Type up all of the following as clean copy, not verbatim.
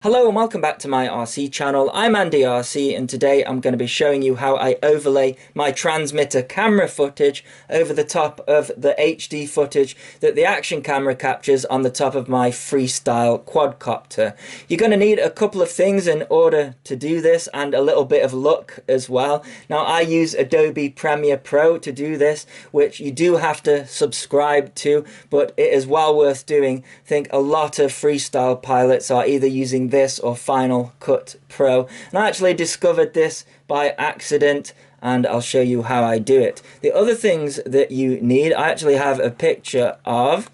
Hello and welcome back to my RC channel. I'm AndyRC and today I'm going to be showing you how I overlay my transmitter camera footage over the top of the HD footage that the action camera captures on the top of my freestyle quadcopter. You're going to need a couple of things in order to do this and a little bit of luck as well. Now I use Adobe Premiere Pro to do this, which you do have to subscribe to, but it is well worth doing. I think a lot of freestyle pilots are either using this or Final Cut Pro, and I actually discovered this by accident and I'll show you how I do it. The other things that you need, I actually have a picture of.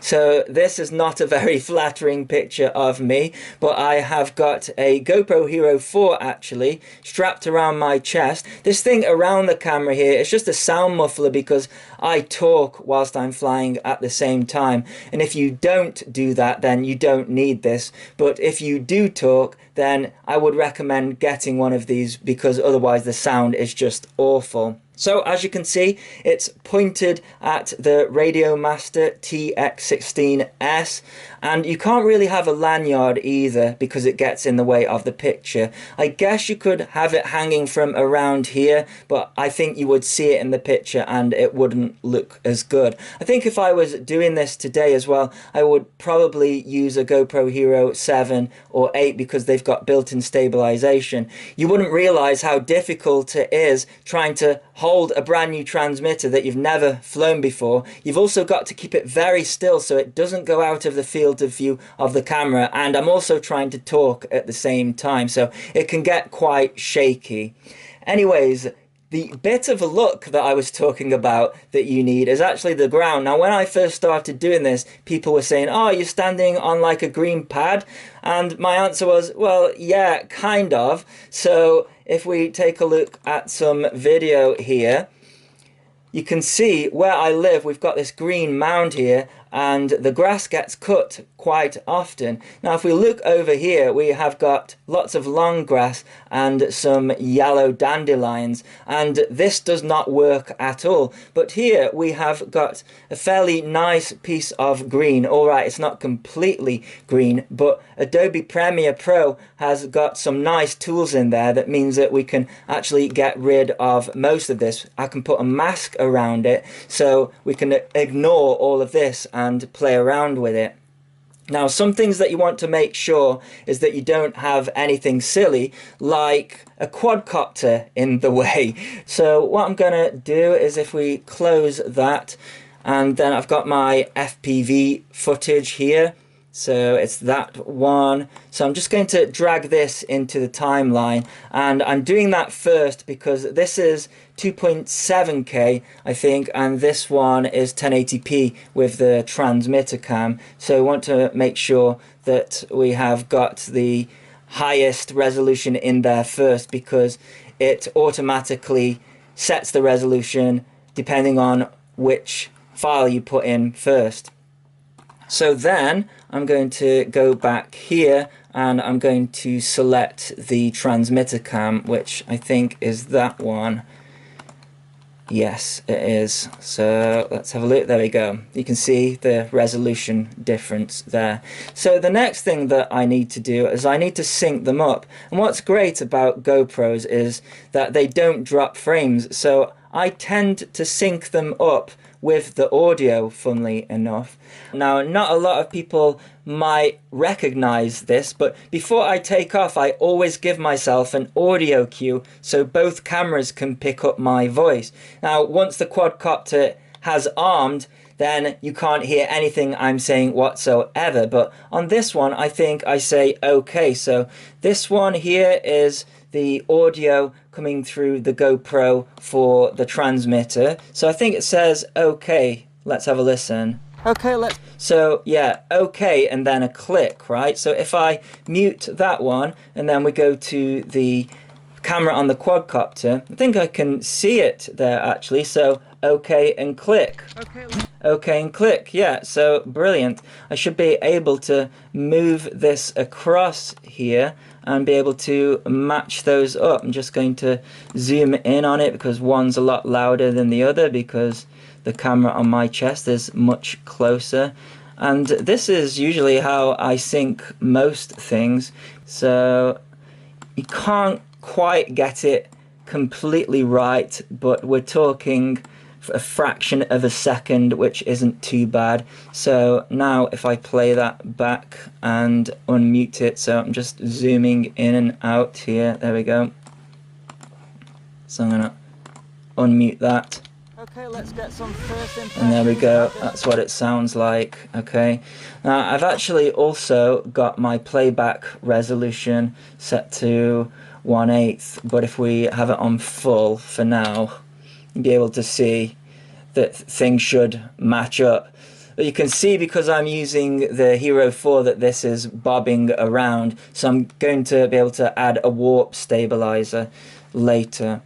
So this is not a very flattering picture of me, but I have got a GoPro Hero 4 actually strapped around my chest. This thing around the camera here is just a sound muffler because I talk whilst I'm flying at the same time. And if you don't do that, then you don't need this. But if you do talk, then I would recommend getting one of these because otherwise the sound is just awful. So as you can see, it's pointed at the Radiomaster TX16S, and you can't really have a lanyard either because it gets in the way of the picture. I guess you could have it hanging from around here, but I think you would see it in the picture and it wouldn't look as good. I think if I was doing this today as well, I would probably use a GoPro Hero 7 or 8 because they've got built-in stabilization. You wouldn't realize how difficult it is trying to hold a brand new transmitter that you've never flown before. You've also got to keep it very still so it doesn't go out of the field of view of the camera, and I'm also trying to talk at the same time, so it can get quite shaky. Anyways, the bit of a look that I was talking about that you need is actually the ground. Now when I first started doing this, people were saying, oh, you're standing on like a green pad, and my answer was, well, yeah, kind of. So if we take a look at some video here, you can see where I live, we've got this green mound here, and the grass gets cut quite often. Now if we look over here, we have got lots of long grass and some yellow dandelions, and this does not work at all. But here we have got a fairly nice piece of green. Alright, it's not completely green, but Adobe Premiere Pro has got some nice tools in there that means that we can actually get rid of most of this. I can put a mask around it so we can ignore all of this and play around with it. Now some things that you want to make sure is that you don't have anything silly like a quadcopter in the way. So what I'm gonna do is, if we close that, and then I've got my FPV footage here, so it's that one. So I'm just going to drag this into the timeline, and I'm doing that first because this is 2.7K I think, and this one is 1080p with the transmitter cam. So we want to make sure that we have got the highest resolution in there first because it automatically sets the resolution depending on which file you put in first. So then I'm going to go back here and I'm going to select the transmitter cam, which I think is that one. Yes, it is. So let's have a look. There we go. You can see the resolution difference there. So the next thing that I need to do is I need to sync them up. And what's great about GoPros is that they don't drop frames. So I tend to sync them up with the audio, funnily enough. Now, not a lot of people might recognize this, but before I take off, I always give myself an audio cue so both cameras can pick up my voice. Now, once the quadcopter has armed, then you can't hear anything I'm saying whatsoever. But on this one, I think I say okay. So this one here is the audio coming through the GoPro for the transmitter. So I think it says okay. Let's have a listen. Okay, so yeah, okay, and then a click, right? So if I mute that one and then we go to the camera on the quadcopter, I think I can see it there actually. So okay and click. Okay and click. Yeah, so brilliant. I should be able to move this across here and be able to match those up. I'm just going to zoom in on it because one's a lot louder than the other because the camera on my chest is much closer. And this is usually how I sync most things, so you can't quite get it completely right, but we're talking a fraction of a second, which isn't too bad. So now if I play that back and unmute it, so I'm just zooming in and out here, there we go. So I'm gonna unmute that. Okay, let's get some first impressions. And there we go, that's what it sounds like. Okay, now I've actually also got my playback resolution set to 1/8, but if we have it on full for now, you'll be able to see that things should match up. But you can see, because I'm using the Hero 4, that this is bobbing around, so I'm going to be able to add a warp stabilizer later.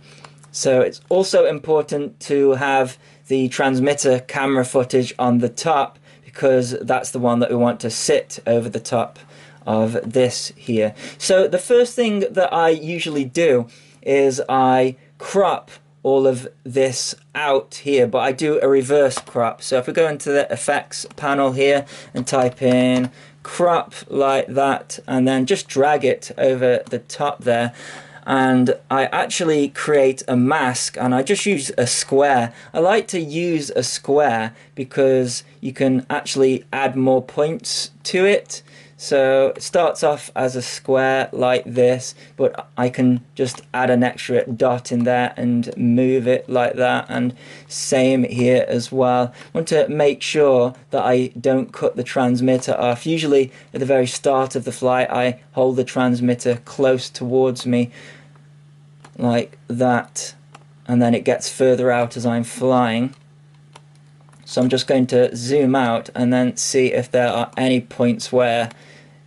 So it's also important to have the transmitter camera footage on the top, because that's the one that we want to sit over the top of this here. So the first thing that I usually do is I crop all of this out here, but I do a reverse crop. So if we go into the effects panel here and type in crop like that, and then just drag it over the top there, and I actually create a mask, and I just use a square. I like to use a square because you can actually add more points to it. So it starts off as a square like this, but I can just add an extra dot in there and move it like that, and same here as well. I want to make sure that I don't cut the transmitter off. Usually at the very start of the flight I hold the transmitter close towards me like that, and then it gets further out as I'm flying. So I'm just going to zoom out and then see if there are any points where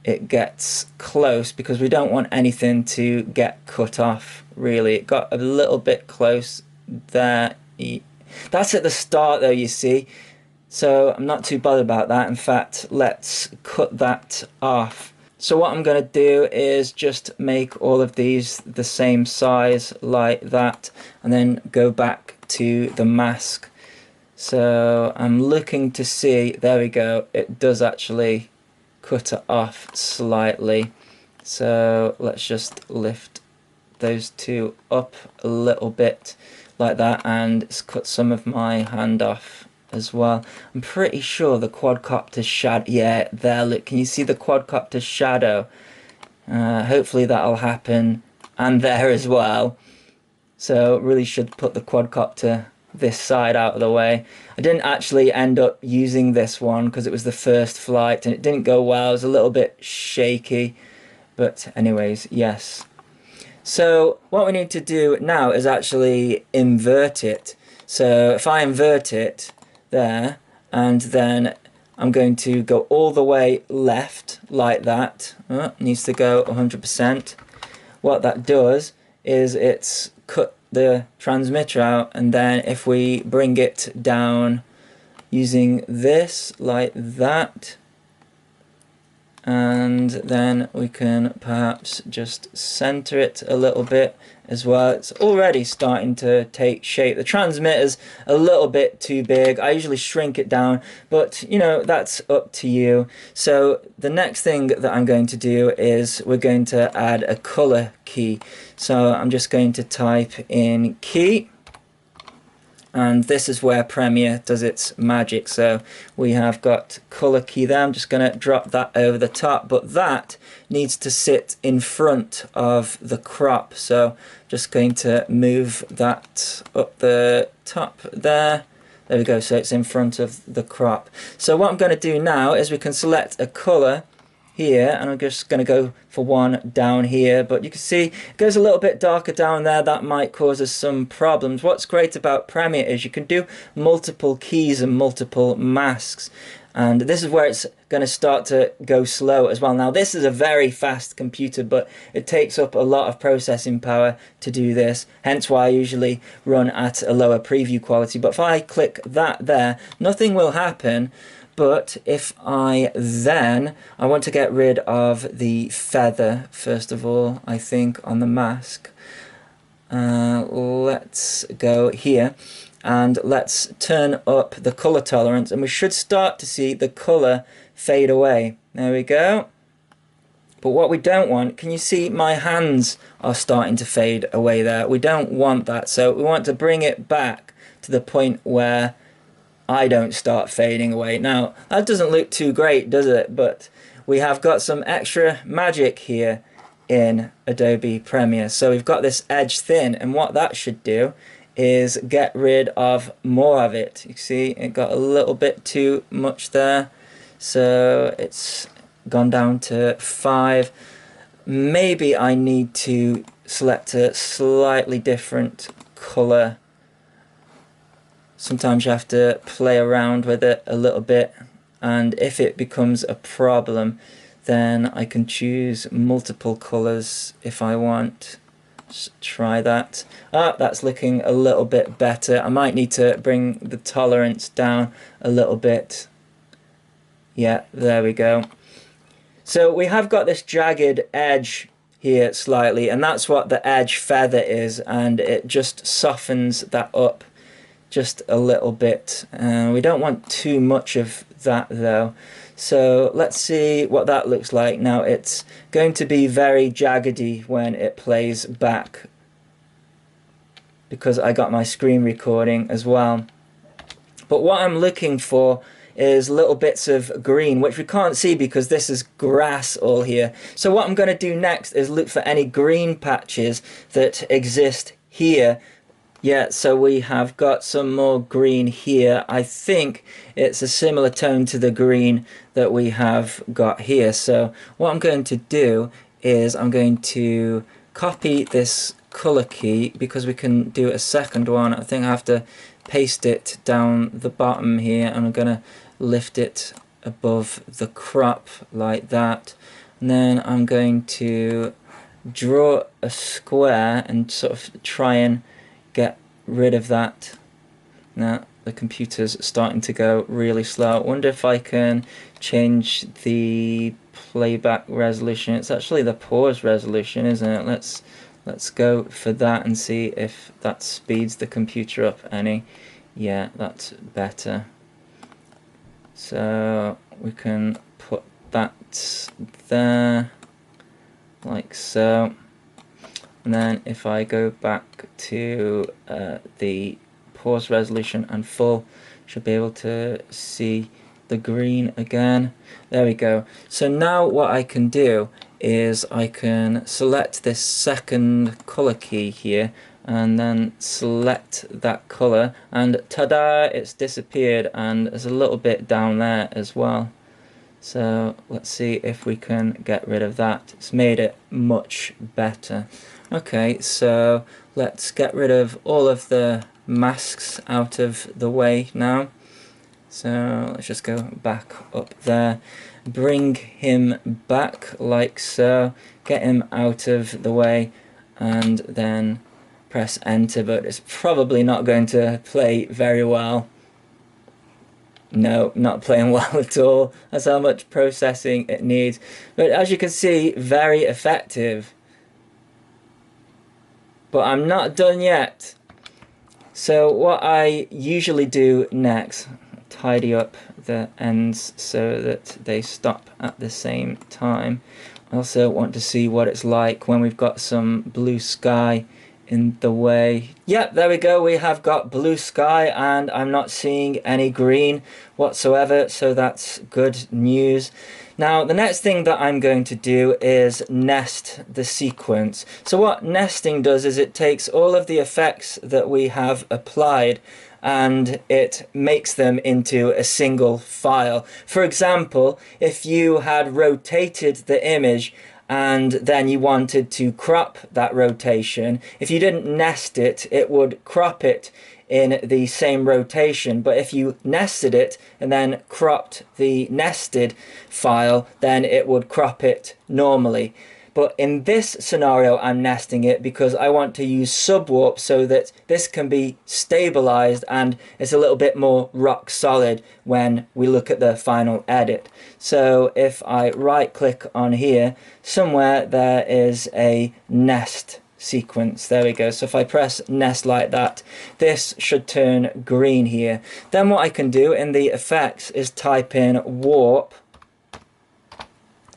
it gets close, because we don't want anything to get cut off really. It got a little bit close there. That's at the start though, you see, so I'm not too bothered about that. In fact, let's cut that off. So what I'm going to do is just make all of these the same size like that, and then go back to the mask. So I'm looking to see, there we go, it does actually cut it off slightly. So let's just lift those two up a little bit like that, and cut some of my hand off as well. I'm pretty sure the quadcopter shadow, yeah, there, look, can you see the quadcopter shadow? Hopefully that'll happen, and there as well. So really should put the quadcopter this side out of the way. I didn't actually end up using this one because it was the first flight and it didn't go well. It was a little bit shaky, but anyways, yes. So what we need to do now is actually invert it. So if I invert it there, and then I'm going to go all the way left like that. Needs to go 100%. What that does is it's cut the transmitter out, and then if we bring it down using this like that, and then we can perhaps just center it a little bit as well. It's already starting to take shape. The transmitter's a little bit too big. I usually shrink it down, but you know, that's up to you. So the next thing that I'm going to do is we're going to add a color key. So I'm just going to type in key, and this is where Premiere does its magic. So we have got color key there. I'm just going to drop that over the top, but that needs to sit in front of the crop. So just going to move that up the top there. There we go, so it's in front of the crop. So what I'm going to do now is we can select a color here, and I'm just going to go for one down here, but you can see it goes a little bit darker down there. That might cause us some problems. What's great about Premiere is you can do multiple keys and multiple masks, and this is where it's going to start to go slow as well. Now this is a very fast computer, but it takes up a lot of processing power to do this, hence why I usually run at a lower preview quality. But if I click that there, nothing will happen. But if I want to get rid of the feather first of all, I think, on the mask. Let's go here, and let's turn up the color tolerance, and we should start to see the color fade away. There we go. But what we don't want, can you see my hands are starting to fade away there? We don't want that, so we want to bring it back to the point where I don't start fading away. Now, that doesn't look too great, does it? But we have got some extra magic here in Adobe Premiere. So we've got this edge thin, and what that should do is get rid of more of it. You see, it got a little bit too much there. So it's gone down to 5. Maybe I need to select a slightly different color. Sometimes you have to play around with it a little bit, and if it becomes a problem, then I can choose multiple colors if I want. Just try that. That's looking a little bit better. I might need to bring the tolerance down a little bit. Yeah, there we go. So we have got this jagged edge here slightly, and that's what the edge feather is, and it just softens that up just a little bit. We don't want too much of that though. So let's see what that looks like. Now it's going to be very jaggedy when it plays back, because I got my screen recording as well. But what I'm looking for is little bits of green, which we can't see because this is grass all here. So what I'm going to do next is look for any green patches that exist here. Yeah, so we have got some more green here. I think it's a similar tone to the green that we have got here. So what I'm going to do is I'm going to copy this color key, because we can do a second one. I think I have to paste it down the bottom here, and I'm going to lift it above the crop like that. And then I'm going to draw a square and sort of try and get rid of that. Now the computer's starting to go really slow. I wonder if I can change the playback resolution. It's actually the pause resolution, isn't it? Let's go for that and see if that speeds the computer up any. Yeah, that's better. So we can put that there like so. And then if I go back to the pause resolution and full, should be able to see the green again. There we go. So now what I can do is I can select this second color key here, and then select that color, and ta-da, it's disappeared, and there's a little bit down there as well. So let's see if we can get rid of that. It's made it much better. Okay, so let's get rid of all of the masks out of the way now. So let's just go back up there, bring him back like so, get him out of the way, and then press enter, but it's probably not going to play very well. No, not playing well at all. That's how much processing it needs. But as you can see, very effective. But I'm not done yet. So what I usually do next, tidy up the ends so that they stop at the same time. I also want to see what it's like when we've got some blue sky in the way. Yep, there we go, we have got blue sky, and I'm not seeing any green whatsoever, so that's good news. Now the next thing that I'm going to do is nest the sequence. So what nesting does is it takes all of the effects that we have applied and it makes them into a single file. For example, if you had rotated the image and then you wanted to crop that rotation, if you didn't nest it, it would crop it in the same rotation. But if you nested it and then cropped the nested file, then it would crop it normally. But in this scenario, I'm nesting it because I want to use subwarp so that this can be stabilized and it's a little bit more rock solid when we look at the final edit. So if I right click on here, somewhere there is a nest sequence. There we go. So if I press nest like that, this should turn green here. Then what I can do in the effects is type in warp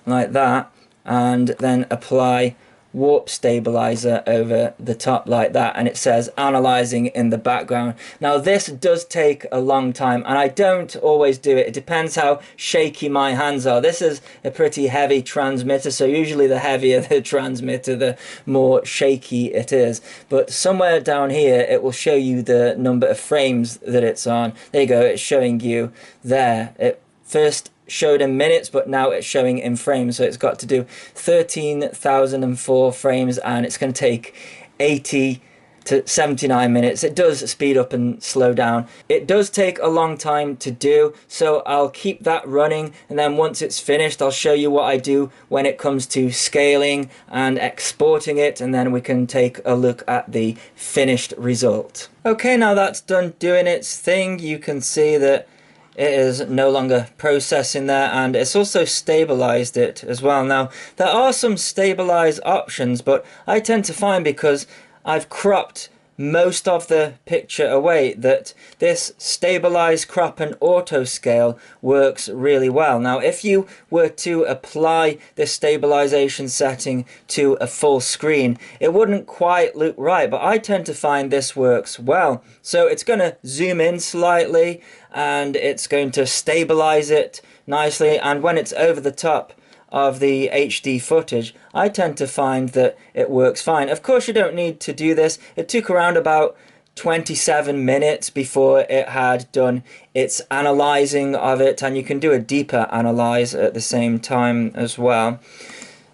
like that, and then apply warp stabilizer over the top like that, and it says analyzing in the background. Now this does take a long time, and I don't always do it. It depends how shaky my hands are. This is a pretty heavy transmitter, so usually the heavier the transmitter, the more shaky it is. But somewhere down here it will show you the number of frames that it's on. There you go, it's showing you there. It first showed in minutes, but now it's showing in frames, so it's got to do 13,004 frames, and it's going to take 80 to 79 minutes. It does speed up and slow down. It does take a long time to do, so I'll keep that running, and then once it's finished I'll show you what I do when it comes to scaling and exporting it, and then we can take a look at the finished result. Okay, now that's done doing its thing. You can see that it is no longer processing there, and it's also stabilized it as well. Now there are some stabilize options, but I tend to find, because I've cropped most of the picture away, that this stabilize, crop and auto scale works really well. Now if you were to apply this stabilization setting to a full screen, it wouldn't quite look right, but I tend to find this works well. So it's going to zoom in slightly, and it's going to stabilize it nicely, and when it's over the top of the HD footage, I tend to find that it works fine. Of course, you don't need to do this. It took around about 27 minutes before it had done its analyzing of it, and you can do a deeper analyze at the same time as well.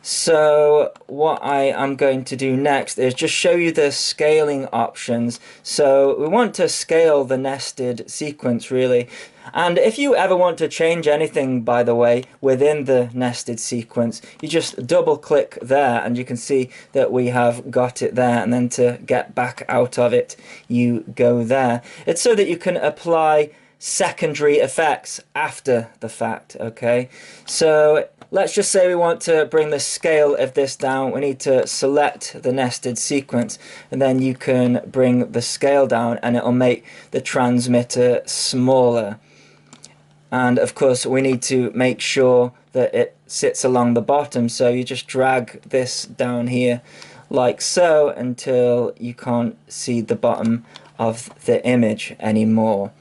So what I am going to do next is just show you the scaling options. So we want to scale the nested sequence, really. And if you ever want to change anything, by the way, within the nested sequence, you just double click there and you can see that we have got it there, and then to get back out of it you go there. It's so that you can apply secondary effects after the fact. Okay, so let's just say we want to bring the scale of this down. We need to select the nested sequence, and then you can bring the scale down and it'll make the transmitter smaller. And of course we need to make sure that it sits along the bottom, so you just drag this down here like so until you can't see the bottom of the image anymore.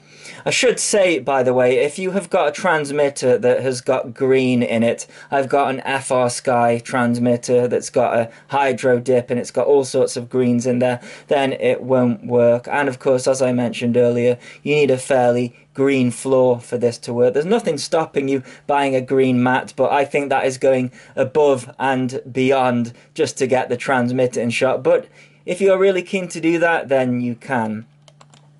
I should say, by the way, if you have got a transmitter that has got green in it, I've got an FR Sky transmitter that's got a hydro dip and it's got all sorts of greens in there, then it won't work. And of course, as I mentioned earlier, you need a fairly green floor for this to work. There's nothing stopping you buying a green mat, but I think that is going above and beyond just to get the transmitter in shot. But if you're really keen to do that, then you can.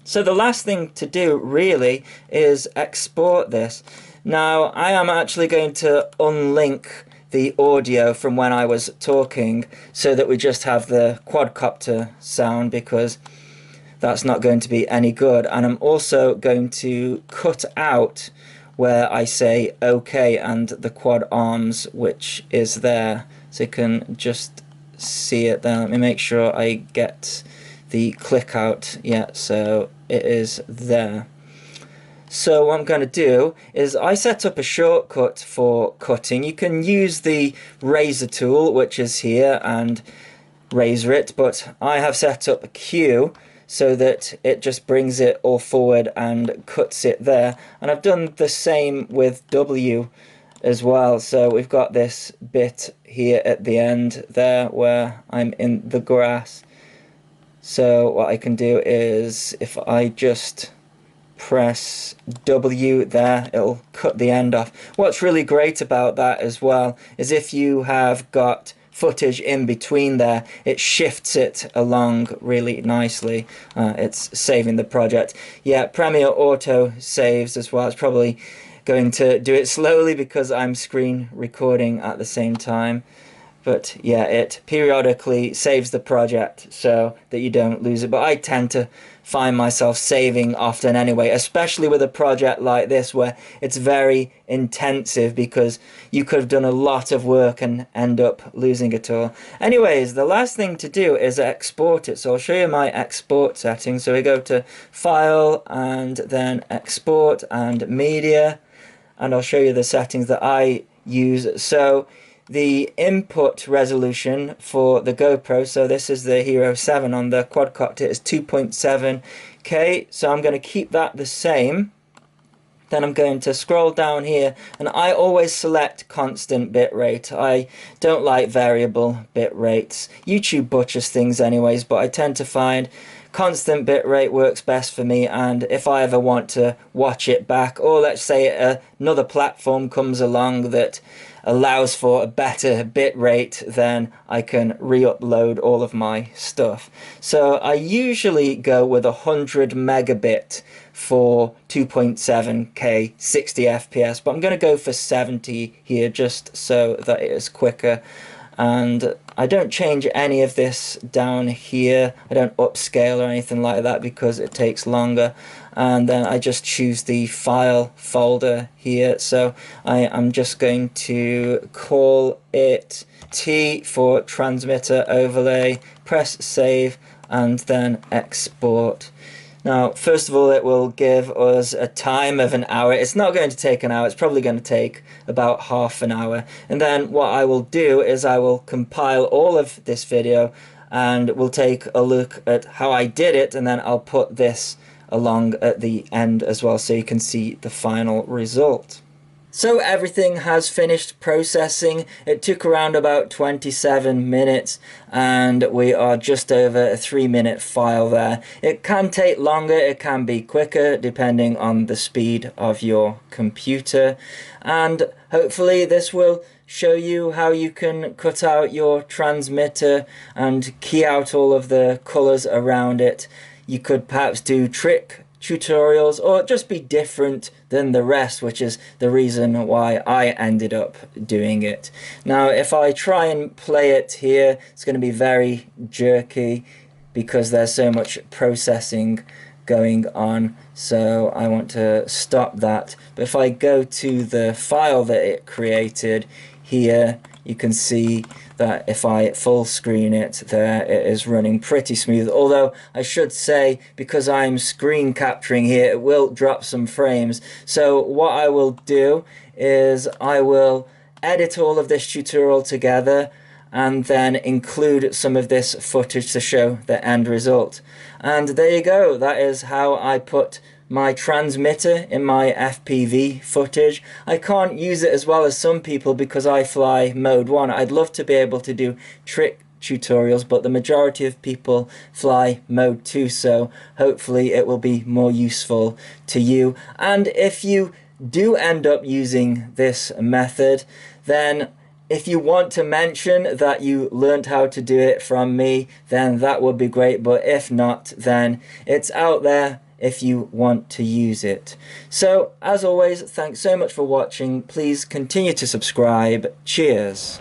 So the last thing to do really is export this. Now I am actually going to unlink the audio from when I was talking so that we just have the quadcopter sound, because that's not going to be any good. And I'm also going to cut out where I say OK and the quad arms, which is there, so you can just see it there. Let me make sure I get the click out. Yeah, so it is there. So what I'm going to do is I set up a shortcut for cutting. You can use the razor tool, which is here, and razor it, but I have set up a Q so that it just brings it all forward and cuts it there. And I've done the same with W as well. So we've got this bit here at the end there where I'm in the grass. So what I can do is if I just press W there, it'll cut the end off. What's really great about that as well is if you have got footage in between there, it shifts it along really nicely. It's saving the project. Yeah, Premiere Auto saves as well. It's probably going to do it slowly because I'm screen recording at the same time. But yeah, it periodically saves the project so that you don't lose it. But I tend to find myself saving often anyway, especially with a project like this where it's very intensive, because you could have done a lot of work and end up losing it all. Anyways, the last thing to do is export it. So I'll show you my export settings. So we go to File and then Export and Media, and I'll show you the settings that I use. So the input resolution for the GoPro, so this is the Hero 7 on the quadcopter, is 2.7K, so I'm going to keep that the same. Then I'm going to scroll down here, and I always select constant bitrate. I don't like variable bit rates. YouTube butchers things anyways, but I tend to find constant bitrate works best for me. And if I ever want to watch it back, or let's say another platform comes along that allows for a better bitrate, then I can re-upload all of my stuff. So I usually go with 100 megabit for 2.7K 60 FPS, but I'm going to go for 70 here just so that it is quicker. And I don't change any of this down here. I don't upscale or anything like that because it takes longer. And then I just choose the file folder here. So I'm just going to call it T for transmitter overlay, press save, and then export. Now, first of all, it will give us a time of an hour. It's not going to take an hour. It's probably going to take about half an hour. And then what I will do is I will compile all of this video, and we'll take a look at how I did it, and then I'll put this along at the end as well so you can see the final result. So everything has finished processing. It took around about 27 minutes, and we are just over a 3-minute file there. It can take longer, it can be quicker depending on the speed of your computer, and hopefully this will show you how you can cut out your transmitter and key out all of the colors around it. You could perhaps do trick tutorials or just be different than the rest, which is the reason why I ended up doing it. Now if I try and play it here, it's going to be very jerky because there's so much processing going on, so I want to stop that. But if I go to the file that it created here, you can see that if I full screen it there, it is running pretty smooth. Although I should say, because I'm screen capturing here, it will drop some frames. So what I will do is I will edit all of this tutorial together and then include some of this footage to show the end result. And there you go, that is how I put my transmitter in my FPV footage. I can't use it as well as some people because I fly mode 1. I'd love to be able to do trick tutorials, but the majority of people fly mode 2, so hopefully it will be more useful to you. And if you do end up using this method, then if you want to mention that you learned how to do it from me, then that would be great. But if not, then it's out there if you want to use it. So, as always, thanks so much for watching. Please continue to subscribe. Cheers.